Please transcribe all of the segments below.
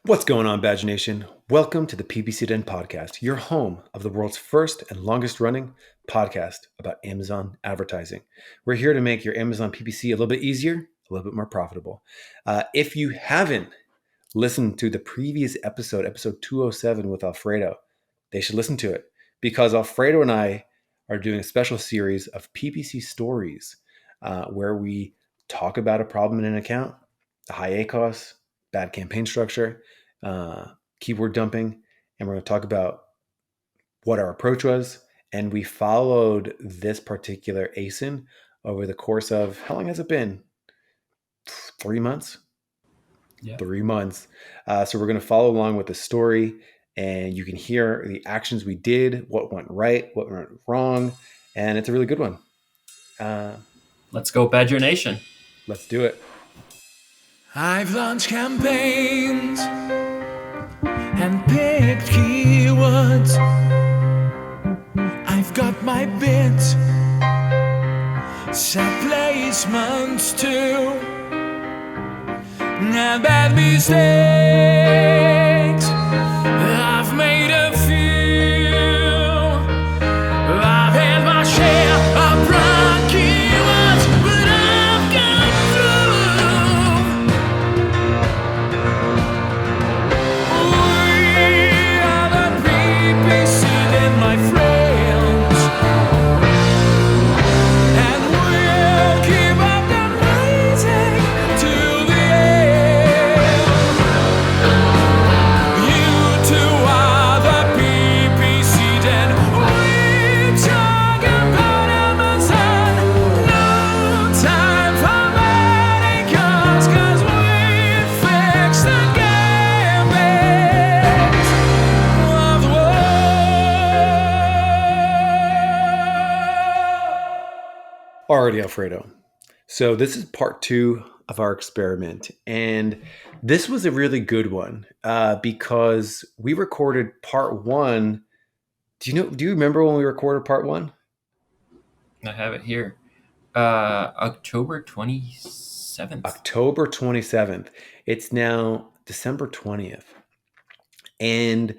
What's going on, Badge Nation? Welcome to the PPC Den podcast, your home of the world's first and longest running podcast about Amazon advertising. We're here to make your Amazon PPC a little bit easier, a little bit more profitable. If you haven't listened to the previous episode 207 with Alfredo, they should listen to it because Alfredo and I are doing a special series of PPC stories where we talk about a problem in an account, the high ACOS, bad campaign structure, keyword dumping, and we're going to talk about what our approach was. And we followed this particular ASIN over the course of, how long has it been? 3 months? Yeah. 3 months. So we're going to follow along with the story, and you can hear the actions we did, what went right, what went wrong, and it's a really good one. Let's go Badger Nation. Let's do it. I've launched campaigns and picked keywords. I've got my bids, set placements too. And bad mistakes, I've made a few. I've had my share of wrong keywords, but I've got through. We are the PPC Den, my friends, and we'll keep up the rising to the end. You two are the PPC Den. We talk about Amazon. No time for radicals, 'cause we fix the gambits of the world. Alrighty, Alfredo. So this is part 2 of our experiment, and this was a really good one because we recorded part 1. Do you remember when we recorded part 1? I have it here. October 27th. October 27th. It's now December 20th. And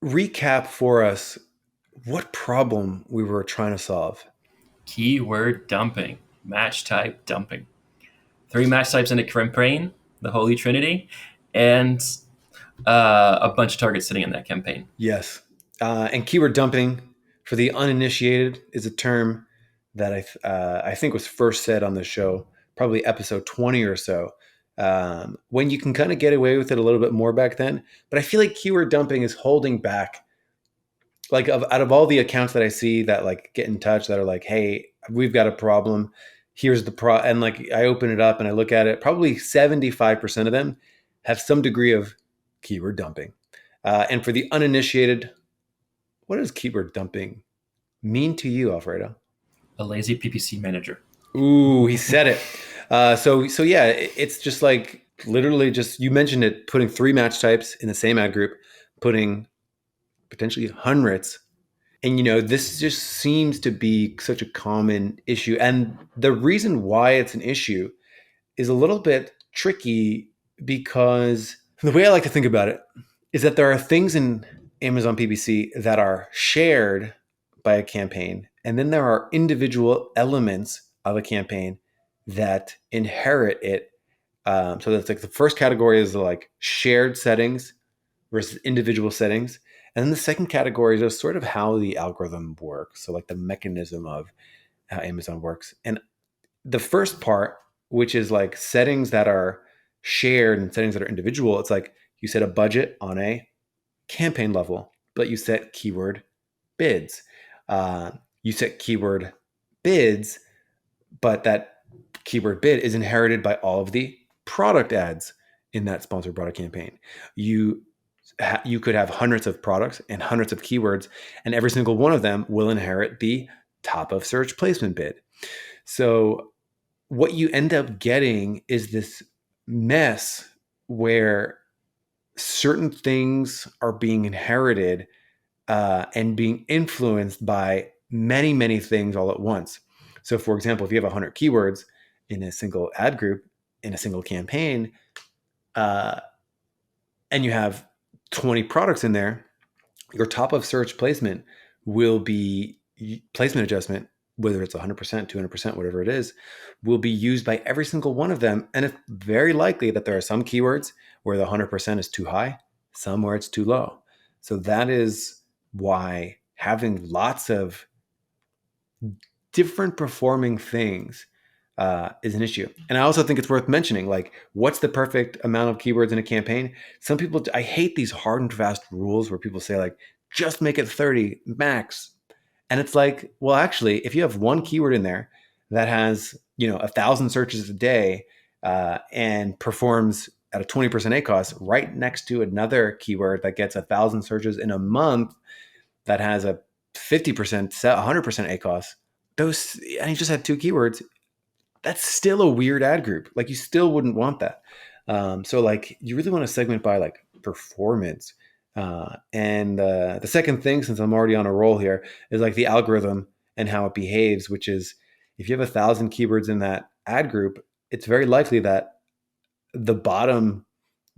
recap for us what problem we were trying to solve. Keyword dumping. Match type dumping. 3 match types in a campaign, the Holy Trinity, and a bunch of targets sitting in that campaign. Yes. And keyword dumping, for the uninitiated, is a term that I think was first said on the show, probably episode 20 or so, when you can kind of get away with it a little bit more back then. But I feel like keyword dumping is holding back. Like out of all the accounts that I see that like get in touch that are like, hey, we've got a problem. Here's the and like I open it up and I look at it, probably 75% of them have some degree of keyword dumping. And for the uninitiated, what does keyword dumping mean to you, Alfredo? A lazy PPC manager. Ooh, he said it. So yeah, it's just like literally just, you mentioned it, putting 3 match types in the same ad group, putting potentially hundreds. And, this just seems to be such a common issue. And the reason why it's an issue is a little bit tricky because the way I like to think about it is that there are things in Amazon PPC that are shared by a campaign. And then there are individual elements of a campaign that inherit it. So that's like the first category is like shared settings versus individual settings. And then the second category is just sort of how the algorithm works. So like the mechanism of how Amazon works. And the first part, which is like settings that are shared and settings that are individual, it's like you set a budget on a campaign level, but you set keyword bids. You set keyword bids, but that keyword bid is inherited by all of the product ads in that sponsored product campaign. You could have hundreds of products and hundreds of keywords, and every single one of them will inherit the top of search placement bid. So what you end up getting is this mess where certain things are being inherited and being influenced by many, many things all at once. So for example, if you have 100 keywords in a single ad group, in a single campaign, and you have 20 products in there, your top of search placement will be placement adjustment, whether it's 100%, 200%, whatever it is, will be used by every single one of them. And it's very likely that there are some keywords where the 100% is too high, some where it's too low. So that is why having lots of different performing things is an issue. And I also think it's worth mentioning, like, what's the perfect amount of keywords in a campaign? Some people, I hate these hard and fast rules where people say, like, just make it 30 max. And it's like, well, actually, if you have one keyword in there that has, 1,000 searches a day and performs at a 20% ACOS right next to another keyword that gets 1,000 searches in a month that has a 50%, 100% ACOS, those, and you just had two keywords, that's still a weird ad group. Like, you still wouldn't want that. So like, you really want to segment by like performance. And the second thing, since I'm already on a roll here, is like the algorithm and how it behaves, which is if you have 1,000 keywords in that ad group, it's very likely that the bottom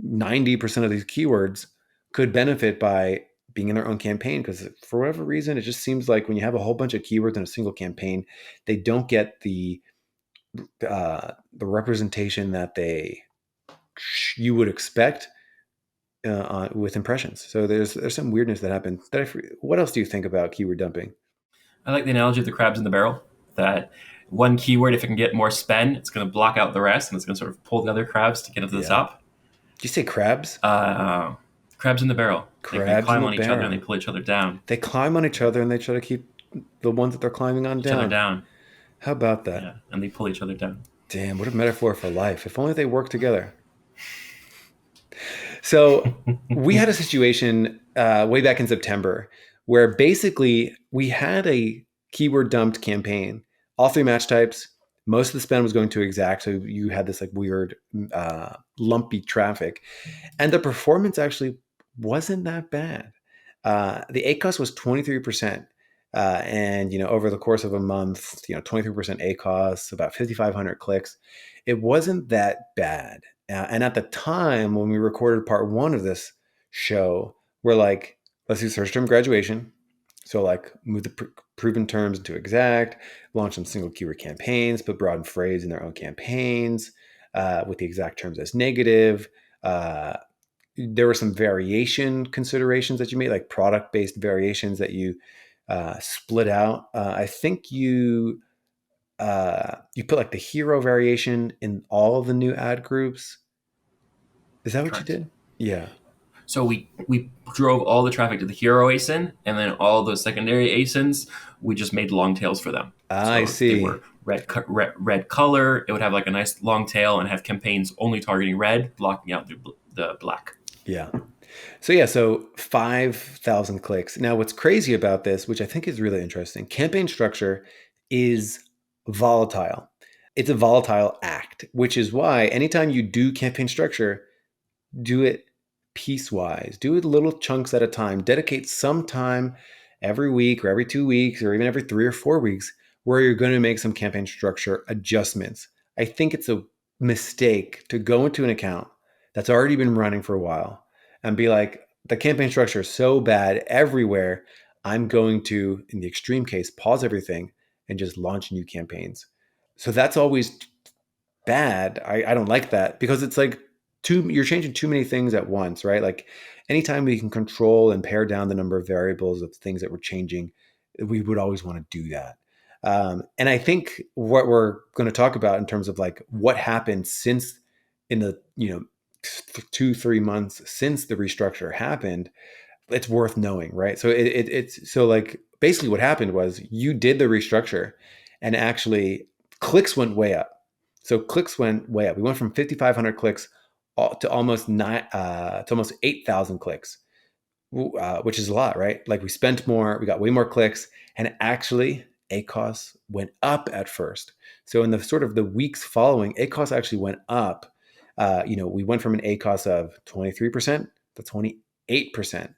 90% of these keywords could benefit by being in their own campaign, because for whatever reason, it just seems like when you have a whole bunch of keywords in a single campaign, they don't get the representation that you would expect with impressions. So there's some weirdness that happens. What else do you think about keyword dumping? I like the analogy of the crabs in the barrel, that one keyword, if it can get more spend, it's going to block out the rest, and it's going to sort of pull the other crabs to get up to the top. Did you say crabs? Crabs in the barrel. Crabs they climb in the on each other barrel. and they pull each other down. They climb on each other and they try to keep the ones that they're climbing on Each other down. How about that? Yeah, and they pull each other down. Damn, what a metaphor for life. If only they worked together. So we had a situation way back in September where basically we had a keyword dumped campaign, all three match types. Most of the spend was going to exact. So you had this like weird lumpy traffic, and the performance actually wasn't that bad. The ACOS was 23%. And, over the course of a month, 23% ACOS, about 5,500 clicks. It wasn't that bad. And at the time when we recorded part one of this show, we're like, let's do search term graduation. So like move the proven terms into exact, launch some single keyword campaigns, put broad and phrase in their own campaigns with the exact terms as negative. There were some variation considerations that you made, like product-based variations that you split out. I think you put like the hero variation in all of the new ad groups. Is that what Correct. you did? Yeah. So we drove all the traffic to the hero ASIN, and then all the secondary ASINs, we just made long tails for them. I see. They were red color. It would have like a nice long tail and have campaigns only targeting red, blocking out the black. Yeah. So 5,000 clicks. Now, what's crazy about this, which I think is really interesting, campaign structure is volatile. It's a volatile act, which is why anytime you do campaign structure, do it piecewise, do it little chunks at a time, dedicate some time every week or every 2 weeks or even every 3 or 4 weeks where you're going to make some campaign structure adjustments. I think it's a mistake to go into an account that's already been running for a while and be like, the campaign structure is so bad everywhere, I'm going to, in the extreme case, pause everything and just launch new campaigns. So that's always bad. I don't like that, because it's like you're changing too many things at once, right? Like anytime we can control and pare down the number of variables of things that we're changing, we would always want to do that. And I think what we're going to talk about in terms of like what happened since in the 2-3 months since the restructure happened, it's worth knowing, right? So it's so like basically what happened was you did the restructure and actually clicks went way up. So clicks went way up. We went from 5,500 clicks to almost 8,000 clicks, which is a lot, right? Like we spent more, we got way more clicks, and actually ACOS went up at first. So in the sort of the weeks following, ACOS actually went up. We went from an ACOS of 23% to 28%.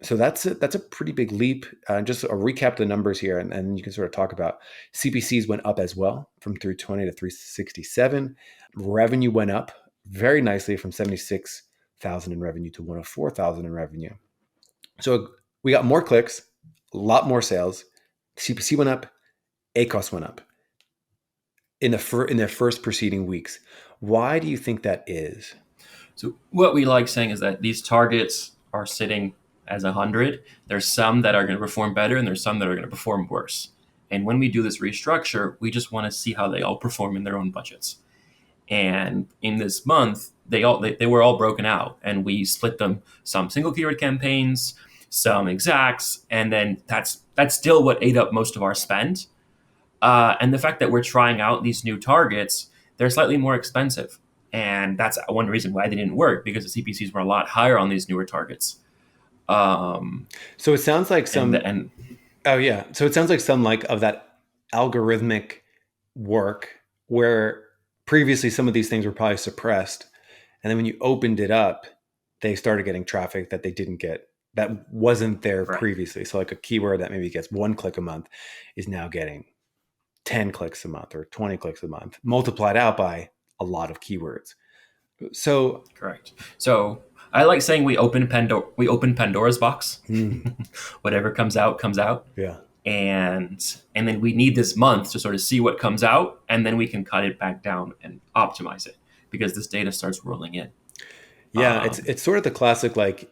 So that's a pretty big leap. Just a recap the numbers here, and you can sort of talk about CPCs went up as well from 320 to 367. Revenue went up very nicely from 76 104,000 in revenue to 104,000 in revenue. So we got more clicks, a lot more sales. CPC went up, ACOS went up in the first preceding weeks. Why do you think that is? So what we like saying is that these targets are sitting as 100. There's some that are going to perform better, and there's some that are going to perform worse. And when we do this restructure, we just want to see how they all perform in their own budgets. And in this month, they were all broken out, and we split them, some single keyword campaigns, some exacts, and then that's still what ate up most of our spend. And the fact that we're trying out these new targets, they're slightly more expensive. And that's one reason why they didn't work, because the CPCs were a lot higher on these newer targets. So it sounds like some. Oh yeah. So it sounds like some like of that algorithmic work where previously some of these things were probably suppressed, and then when you opened it up, they started getting traffic that they didn't get, that wasn't there previously. So like a keyword that maybe gets 1 click a month is now getting 10 clicks a month or 20 clicks a month, multiplied out by a lot of keywords. So correct. So I like saying we open Pandora's box. Whatever comes out, comes out. Yeah. And then we need this month to sort of see what comes out, and then we can cut it back down and optimize it, because this data starts rolling in. Yeah, it's sort of the classic, like,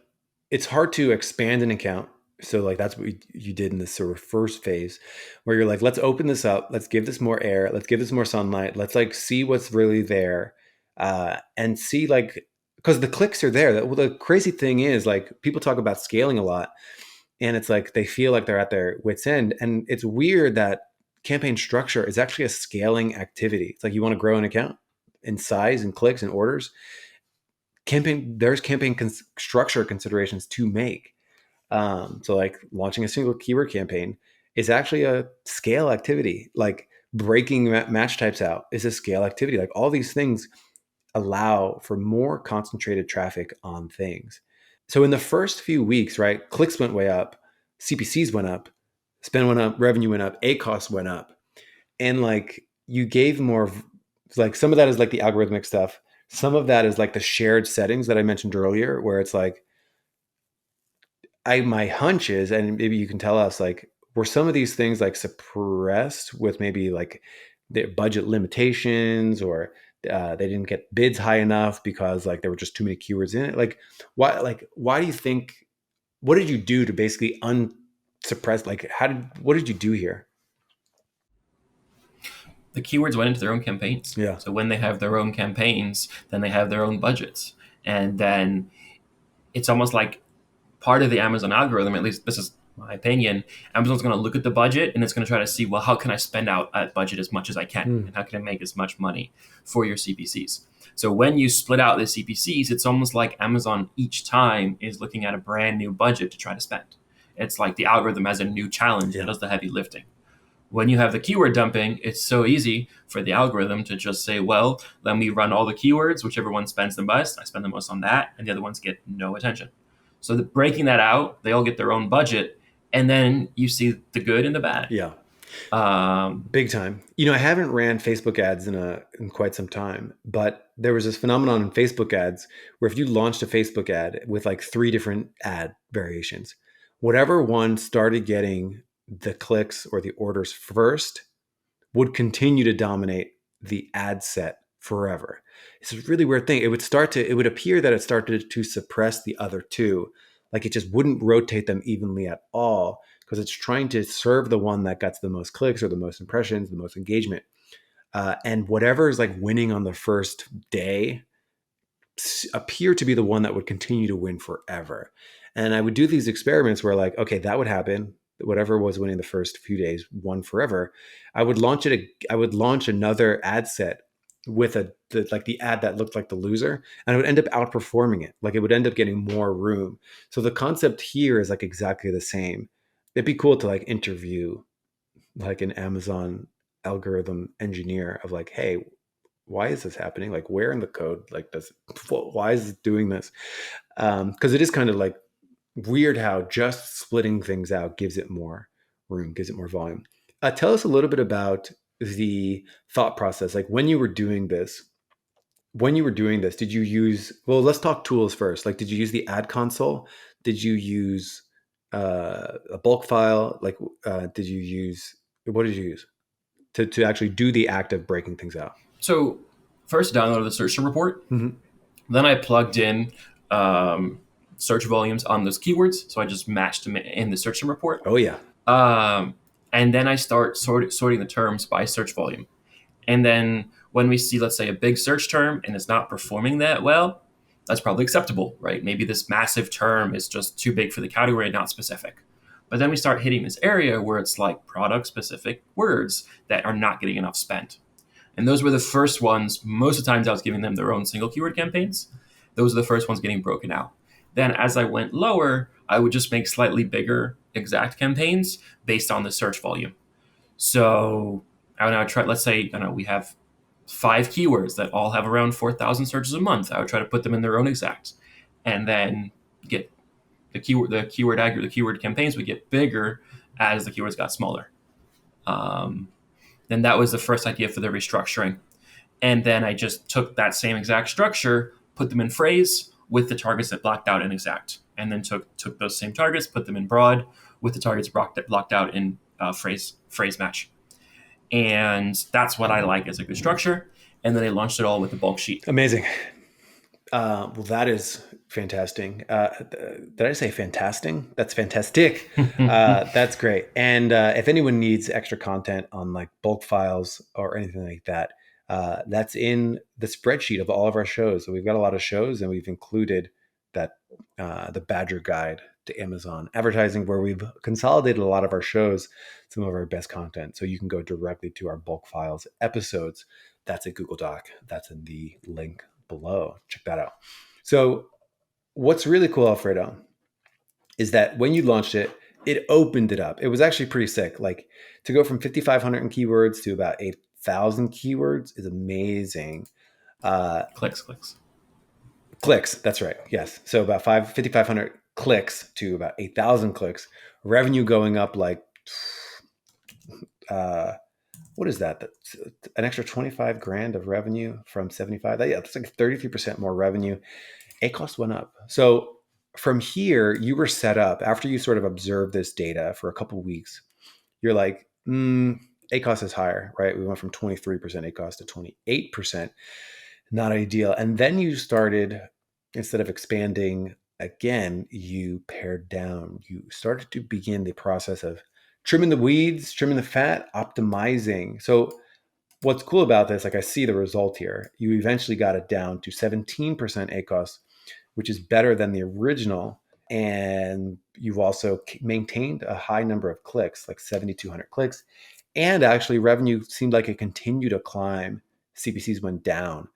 it's hard to expand an account. So like that's what you did in this sort of first phase, where you're like, let's open this up, let's give this more air, let's give this more sunlight, let's like see what's really there, and see, like, because the clicks are there. The crazy thing is, like, people talk about scaling a lot, and it's like they feel like they're at their wits' end, and it's weird that campaign structure is actually a scaling activity. It's like you want to grow an account in size and clicks and orders. There's campaign structure considerations to make. So like launching a single keyword campaign is actually a scale activity. Like breaking match types out is a scale activity. Like all these things allow for more concentrated traffic on things. So in the first few weeks, right, clicks went way up, CPCs went up, spend went up, revenue went up, ACOS went up. And like you gave more, like some of that is like the algorithmic stuff. Some of that is like the shared settings that I mentioned earlier, where it's like, my hunch is, and maybe you can tell us, like, were some of these things like suppressed with maybe like their budget limitations, or they didn't get bids high enough because like there were just too many keywords in it? Like why do you think, what did you do to basically unsuppress, like what did you do here? The keywords went into their own campaigns. Yeah. So when they have their own campaigns, then they have their own budgets. And then it's almost like part of the Amazon algorithm, at least this is my opinion, Amazon's going to look at the budget and it's going to try to see, well, how can I spend out that budget as much as I can? And how can I make as much money for your CPCs? So when you split out the CPCs, it's almost like Amazon each time is looking at a brand new budget to try to spend. It's like the algorithm has a new challenge. It does the heavy lifting. When you have the keyword dumping, it's so easy for the algorithm to just say, well, let me run all the keywords, whichever one spends the most, I spend the most on that, and the other ones get no attention. So breaking that out, they all get their own budget, and then you see the good and the bad. Yeah. Big time. I haven't ran Facebook ads in quite some time, but there was this phenomenon in Facebook ads where if you launched a Facebook ad with like 3 different ad variations, whatever one started getting the clicks or the orders first would continue to dominate the ad set forever. It's a really weird thing. It would appear that it started to suppress the other 2. Like it just wouldn't rotate them evenly at all, because it's trying to serve the one that gets the most clicks or the most impressions, the most engagement. And whatever is like winning on the first day appear to be the one that would continue to win forever. And I would do these experiments where like, okay, that would happen. Whatever was winning the first few days won forever. I would launch another ad set with the ad that looked like the loser, and it would end up outperforming it. Like it would end up getting more room. So the concept here is like exactly the same. It'd be cool to like interview like an Amazon algorithm engineer of like, hey, why is this happening? Like where in the code, like why is it doing this? Because it is kind of like weird how just splitting things out gives it more room, gives it more volume. Tell us a little bit about the thought process. Like when you were doing this, when you were doing this, did you use, well, let's talk tools first. Like, did you use the ad console? Did you use a bulk file? Like, did you use, what did you use to actually do the act of breaking things out? So first downloaded the search term report. Mhm. Then I plugged in search volumes on those keywords. So I just matched them in the search term report. Oh, yeah. And then I start sorting the terms by search volume. And then when we see, let's say, a big search term and it's not performing that well, that's probably acceptable, right? Maybe this massive term is just too big for the category, not specific. But then we start hitting this area where it's like product specific words that are not getting enough spent. And those were the first ones. Most of the times I was giving them their own single keyword campaigns. Those are the first ones getting broken out. Then as I went lower, I would just make slightly bigger exact campaigns based on the search volume. So I would try, let's say, I don't know, we have 5 keywords that all have around 4,000 searches a month. I would try to put them in their own exact, and then get the keyword campaigns would get bigger as the keywords got smaller. Then that was the first idea for the restructuring. And then I just took that same exact structure, put them in phrase with the targets that blocked out in exact, and then took those same targets, put them in broad with the targets blocked out in phrase match. And that's what I like as a good structure. And then I launched it all with the bulk sheet. Amazing. Well, that is fantastic. Did I say fantastic? That's fantastic. That's great. And if anyone needs extra content on like bulk files or anything like that, that's in the spreadsheet of all of our shows. So we've got a lot of shows, and we've included that the Badger Guide to Amazon advertising, where we've consolidated a lot of our shows, some of our best content. So you can go directly to our bulk files episodes. That's a Google Doc. That's in the link below. Check that out. So what's really cool, Alfredo, is that when you launched it, it opened it up. It was actually pretty sick. Like, to go from 5,500 keywords to about 8,000 keywords is amazing. Clicks. That's right. Yes. So about 5,500 clicks to about 8,000 clicks. Revenue going up like, what is that? That's an extra 25 grand of revenue from 75. Yeah, that's like 33% more revenue. ACoS went up. So from here, you were set up after you sort of observed this data for a couple of weeks. You're like, ACoS is higher, right? We went from 23% ACoS to 28%. Not ideal. And then you started, instead of expanding again, you pared down. You started to begin the process of trimming the weeds, trimming the fat, optimizing. So what's cool about this, like, I see the result here. You eventually got it down to 17% ACoS, which is better than the original. And you've also maintained a high number of clicks, like 7,200 clicks. And actually revenue seemed like it continued to climb. CPCs went down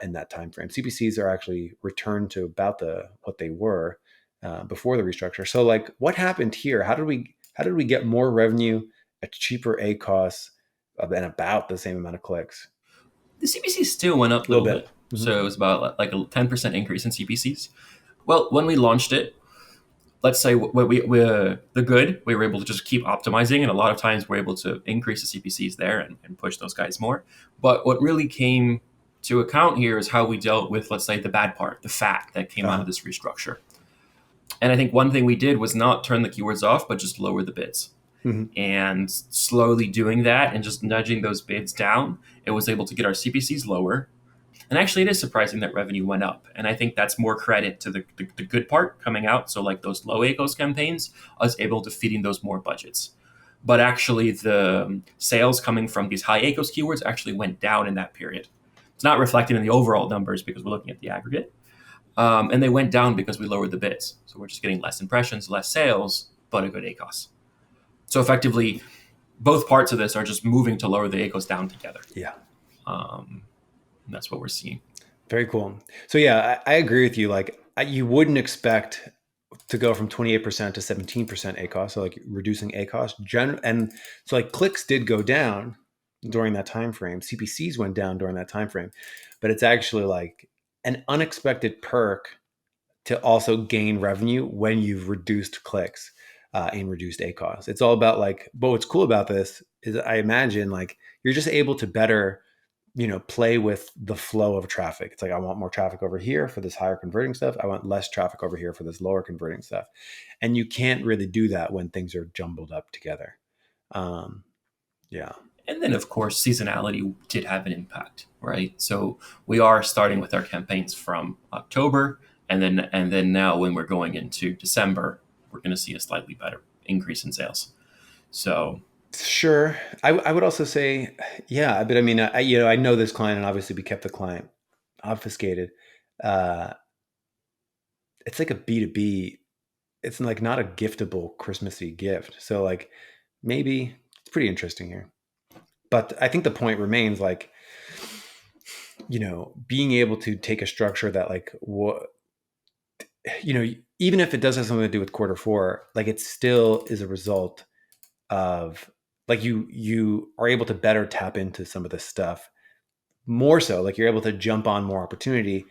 in that time frame. CPCs are actually returned to about what they were before the restructure. So like, what happened here? How did we get more revenue at cheaper ACoS and about the same amount of clicks? The CPCs still went up a little bit. Mm-hmm. So it was about like a 10% increase in CPCs. Well, when we launched it, let's say we were able to just keep optimizing, and a lot of times we're able to increase the CPCs there and push those guys more. But what really came to account here is how we dealt with, let's say, the bad part, the fat that came out of this restructure. And I think one thing we did was not turn the keywords off, but just lower the bids. Mm-hmm. And slowly doing that and just nudging those bids down, it was able to get our CPCs lower. And actually, it is surprising that revenue went up. And I think that's more credit to the good part coming out. So like those low ACoS campaigns, us able to feed in those more budgets. But actually, the sales coming from these high ACoS keywords actually went down in that period. It's not reflected in the overall numbers because we're looking at the aggregate. And they went down because we lowered the bids. So we're just getting less impressions, less sales, but a good ACoS. So effectively, both parts of this are just moving to lower the ACoS down together. Yeah. And that's what we're seeing. Very cool. So yeah, I agree with you. Like, you wouldn't expect to go from 28% to 17% ACoS. So like reducing ACoS. And so like clicks did go down during that time frame. CPCs went down during that time frame. But it's actually like an unexpected perk to also gain revenue when you've reduced clicks and reduced ACoS. It's all about like, but what's cool about this is I imagine like you're just able to better play with the flow of traffic. It's like, I want more traffic over here for this higher converting stuff. I want less traffic over here for this lower converting stuff. And you can't really do that when things are jumbled up together. Yeah. And then, of course, seasonality did have an impact, right? So we are starting with our campaigns from October, and then now when we're going into December, we're going to see a slightly better increase in sales. So Sure. I would also say, yeah, but I mean, I know this client, and obviously we kept the client obfuscated. Uh, it's like a B2B. It's like not a giftable Christmassy gift. So like maybe it's pretty interesting here. But I think the point remains like, being able to take a structure that like what, even if it does have something to do with quarter four, like it still is a result of like you are able to better tap into some of this stuff more, so like you're able to jump on more opportunity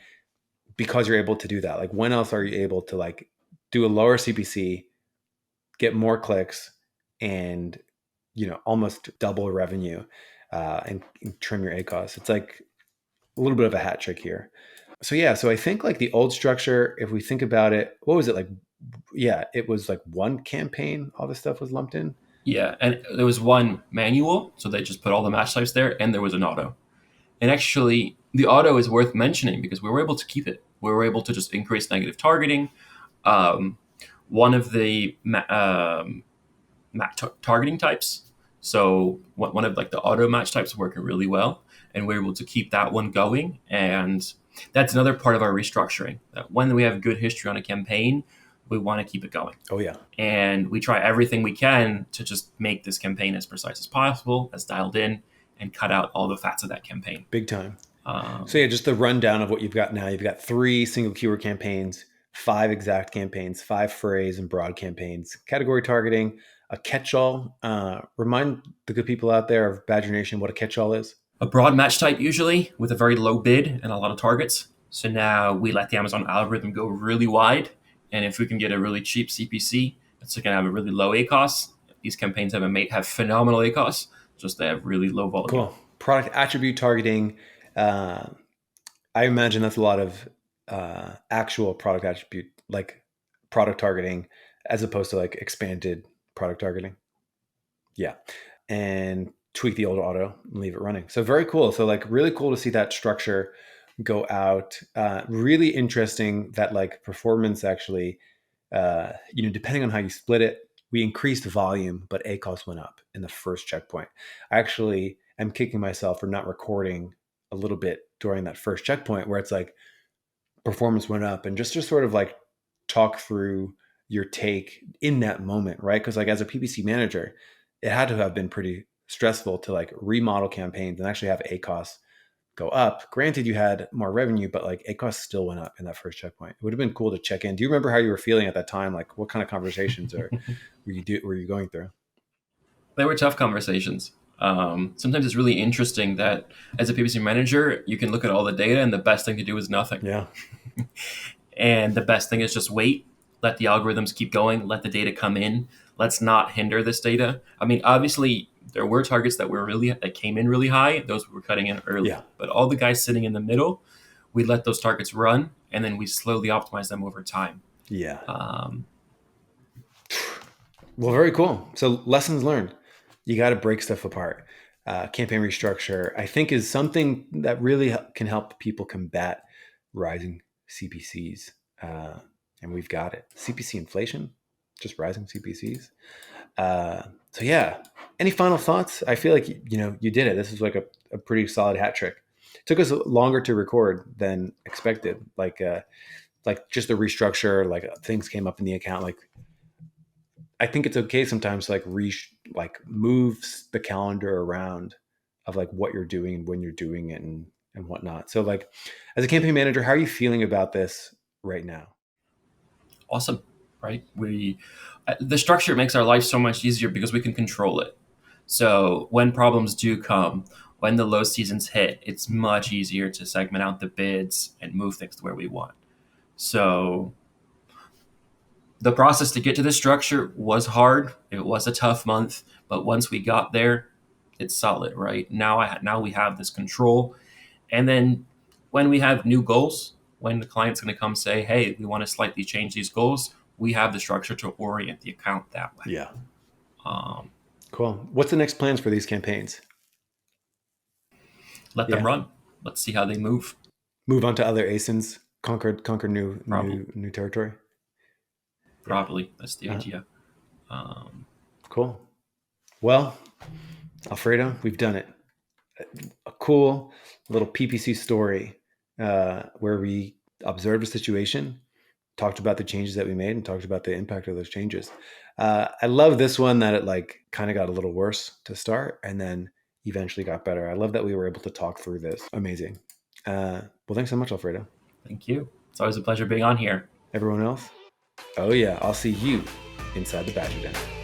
because you're able to do that. Like when else are you able to like do a lower CPC, get more clicks, and almost double revenue, and trim your ACOS? It's like a little bit of a hat trick here. So yeah, so I think like the old structure, if we think about it, what was it like? Yeah, it was like one campaign, all this stuff was lumped in. yeah, and there was one manual, so they just put all the match types there, and there was an auto. And actually, the auto is worth mentioning because we were able to keep it. We were able to just increase negative targeting. One of the targeting types, so one of like the auto match types, working really well, and we're able to keep that one going. And that's another part of our restructuring. That when we have good history on a campaign, we want to keep it going. Oh yeah. And we try everything we can to just make this campaign as precise as possible, as dialed in, and cut out all the fats of that campaign. Big time. So yeah, just the rundown of what you've got now. You've got 3 single keyword campaigns, 5 exact campaigns, 5 phrase and broad campaigns, category targeting, a catch-all. Remind the good people out there of Badger Nation what a catch-all is. A broad match type, usually with a very low bid and a lot of targets. So now we let the Amazon algorithm go really wide. And if we can get a really cheap CPC, it's going to have a really low ACOS. These campaigns have phenomenal ACOS, just they have really low volume. Cool. Product attribute targeting. I imagine that's a lot of actual product attribute, like product targeting, as opposed to like expanded product targeting. Yeah. And tweak the old auto and leave it running. So very cool. So like really cool to see that structure go out. Really interesting that like performance actually, depending on how you split it, we increased volume, but ACOS went up in the first checkpoint. I actually am kicking myself for not recording a little bit during that first checkpoint where it's like performance went up, and just sort of like talk through your take in that moment, right? Because like as a PPC manager, it had to have been pretty stressful to like remodel campaigns and actually have ACOS go up. Granted, you had more revenue, but like ACOS still went up in that first checkpoint. It would have been cool to check in. Do you remember how you were feeling at that time? Like what kind of conversations were you going through? They were tough conversations. Sometimes it's really interesting that as a PPC manager, you can look at all the data and the best thing to do is nothing. Yeah. And the best thing is just wait, let the algorithms keep going, let the data come in. Let's not hinder this data. I mean, obviously, there were targets that came in really high. Those we were cutting in early. Yeah. But all the guys sitting in the middle, we let those targets run, and then we slowly optimize them over time. Yeah. Well, very cool. So lessons learned. You got to break stuff apart. Campaign restructure, I think, is something that really can help people combat rising CPCs. And we've got it. CPC inflation, just rising CPCs. So yeah, any final thoughts? I feel like, you did it. This is like a pretty solid hat trick. It took us longer to record than expected. Like just the restructure, like things came up in the account. Like, I think it's okay sometimes to like moves the calendar around of like what you're doing and when you're doing it and whatnot. So like as a campaign manager, how are you feeling about this right now? Awesome, right? The structure makes our life so much easier because we can control it. So when problems do come, when the low seasons hit, it's much easier to segment out the bids and move things to where we want. So the process to get to this structure was hard. It was a tough month, but once we got there, it's solid, right? Now we have this control, and then when we have new goals, when the client's going to come say, "Hey, we want to slightly change these goals," we have the structure to orient the account that way. Yeah. Um, Cool. What's the next plans for these campaigns? let Yeah. them run. Let's see how they move. Move on to other ASINs, conquer Probably. new territory. Probably that's the idea. Cool. Well, Alfredo, we've done it. A cool little PPC story where we observed a situation, talked about the changes that we made, and talked about the impact of those changes. I love this one that it like kind of got a little worse to start and then eventually got better. I love that we were able to talk through this. Amazing. Well, thanks so much, Alfredo. Thank you. It's always a pleasure being on here. Everyone else? Oh yeah, I'll see you inside the Badger Den.